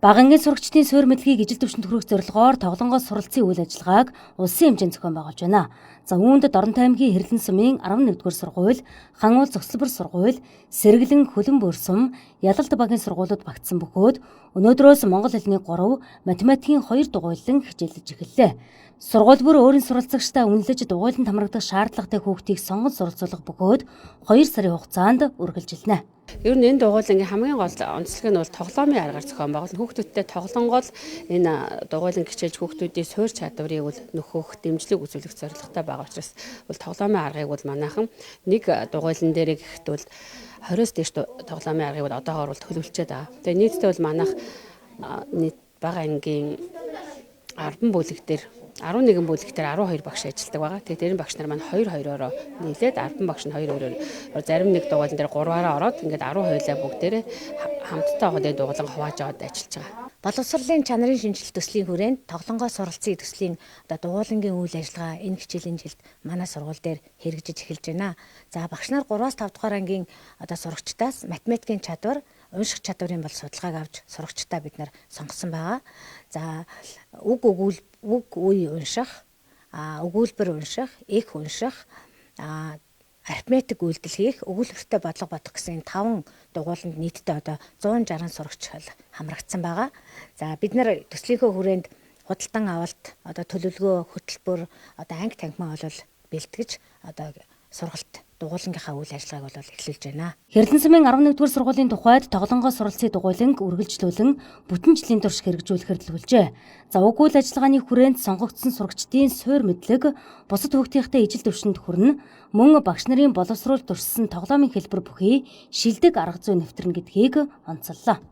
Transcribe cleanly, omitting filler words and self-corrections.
Багангийн сурагчдын суурь мэдлэгийг ижил төвшөнд хүргэх зорилгоор тоглонгоос суралцсан үйл ажиллагааг улсын хэмжээнд зохион байгуулж байна. За үүнд Дорнтой аймгийн Хэрлэн сумын 11-р сургууль, Хангуул Цогцлбор сургууль, Сэргэлэн Хөлөн бүр сум, Ялалт багийн сургуулиуд багтсан бөгөөд өнөөдрөөс монгол хэлний 3, математикийн 2 дугуйлан хичээлж эхэллээ. Сургууль бүр өөрийн суралцагчдаа үнэлж дугуйланд хамрагдах шаардлагатай хүүхдийг сонгож суралцуулах бөгөөд 2 сарын хугацаанд үргэлжилнэ. Ер нь энэ дугуйлангийн хамгийн гол онцлог нь бол тоглоомын аргаар зохион байгуулна. Хүүхдүүдтэй тоглонгол энэ дугуйлан хичээж хүүхдүүдийн суурь чадварыг бол нөхөх, дэмжлэг үзүүлэх зорилготой байгаа учраас бол тоглоомын аргыг бол манайхан нэг дугуйлан дээр гэхэд бол 20-с дээш тоглоомын аргыг бол одоогоор бол төлөвлөчээд байгаа. Тэгээ нийтдээ бол манайх нийт бага ангийн 10 бүлэг дээр 11 бүлэг дээр 12 багш ажилладаг байгаа. Тэгээ дээрэн багш нар маань 2-2-ороо нийлээд 10 багш нь 2-2-оор зарим нэг дугуйлан дээр 3-аараа ороод ингээд 12-аа бүгдээрээ хамтдаа хоолой дугуйлан хувааж аваад ажиллаж байгаа. Боловсролын чанарын шинжилэлт төслийн хүрээнд тоглонгоос суралцсан төслийн дугуйлангийн үйл ажиллагаа энэ хичээлийн жилд манай сургууль дээр хэрэгжиж эхэлж байна. За багш нар 3-аас 5 дугаар ангийн сурагчдаас математикийн чадвар, унших чадварын бол судалгааг авч сурагчдаа бид нар сонгосон байгаа. За үг үе унших, өгүүлбэр унших, их унших, арифметик үйлдэл хийх, өгүүлбэртэй бодлого бодох гэсэн 5 дугуйланд нийтдээ одоо 160 сурагч хамрагдсан байгаа. За бид нар төслийнхөө хүрээнд худалдан авалт, одоо төлөвлөгөө, хөтөлбөр, одоо анги танхимаа бол бэлтгэж одоо сургалт дугуйлангийнхаа үйл ажиллагааг бол эхлүүлж байна. Хэрлэн сумын 11-р сургуулийн тухайд тоглонгоос суралцсан дугуйланг үргэлжлүүлэн бүтэн жилийн турш хэрэгжүүлэхээр төлөвлөжээ. За уг үйл ажиллагааны хүрээнд сонгогдсон сурагчдын суурь мэдлэг бусад хүүхдийнхтэй ижил төвшөнд хүрнэ, мөн багш нарын боловсруулалт туршсан тоглоомын хэлбэр бүхий шилдэг арга зүй нэвтрэн гэдгийг онцоллоо.